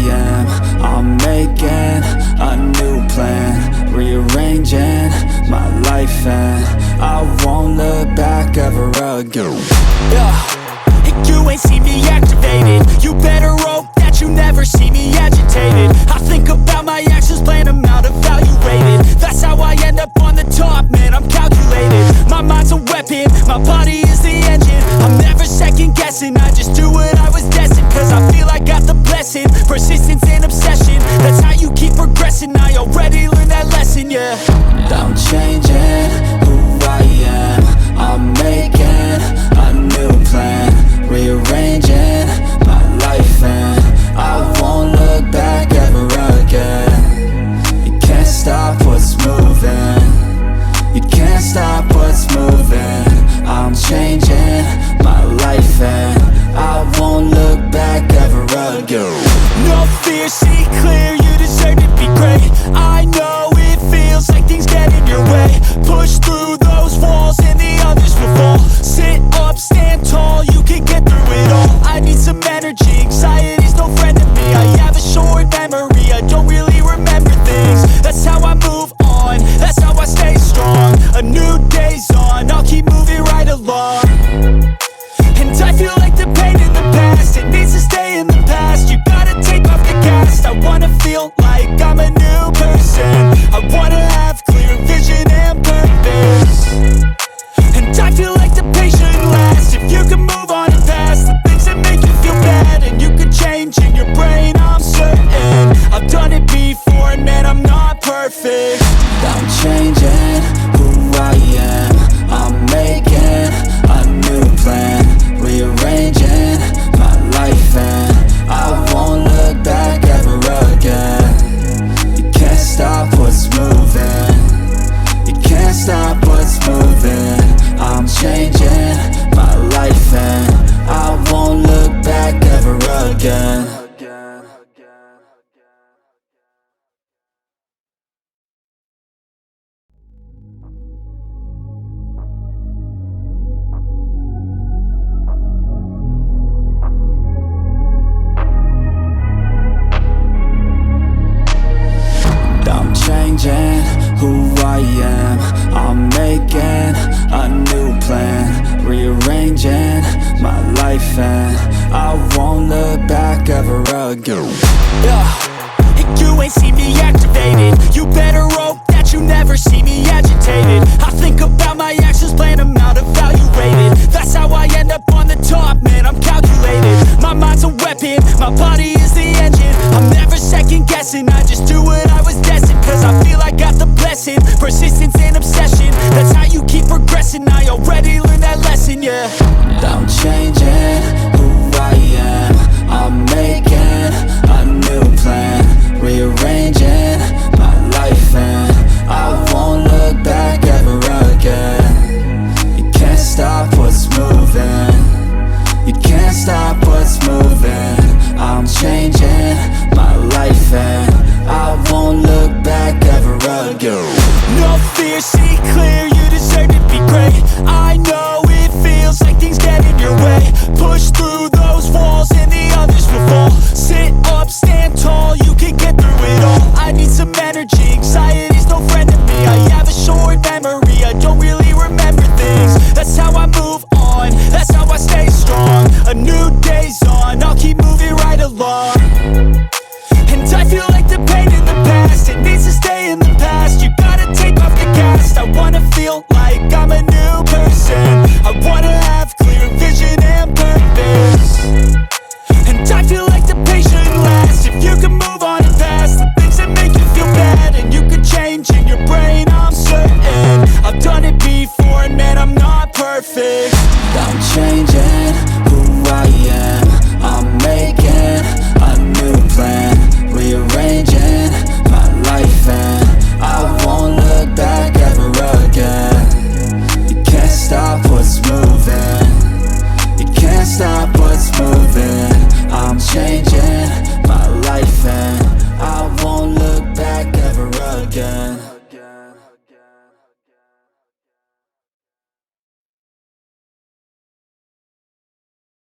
am. I'm making a new plan, rearranging my life, and I won't look back ever again. And you ain't see me activated. You better hope that you never see me agitated. I think about my actions, plan them out, evaluated. That's how I end up on the top, man, I'm calculated. My mind's a weapon, my body is the engine. I'm never second guessing, I just do what I was destined. Cause I feel I got the blessing, persistence and obsession. That's how you keep progressing, I already learned that lesson, yeah. I'm changing who I am. I'm making a new plan, rearranging my life, and I won't look back ever again. You can't stop what's moving, you can't stop what's moving. I'm changing my life, and I won't look back ever again. No fear, see clear, you deserve to be great. I know it feels like things get in your way. Push through those walls and the others will fall. Sit up, stand tall, you can get through it all. I need some energy, anxiety's no friend to me. I have a short memory, I don't really remember things. That's how I move on, that's how I stay strong. A new day's on, I'll keep moving right along. And I feel like the pain in the past, it needs to stay in the past. You gotta take off the cast. I wanna feel like I'm a new person. I wanna have clear vision and purpose. And I feel like the pain shouldn't last. If you can move on and past the things that make you feel bad, and you can change in your brain, I'm certain. I've done it before and man, I'm not perfect. I'm changing who I am. I'm making a new plan, rearranging my life, and I won't look back ever again. You can't stop what's moving, you can't stop what's moving. I'm changing my life, and I won't look back ever again. I'm changing who I am. I'm making a new plan, rearranging my life, and I won't look back ever again. And you ain't see me activated. You better hope that you never see me agitated. I think about my actions,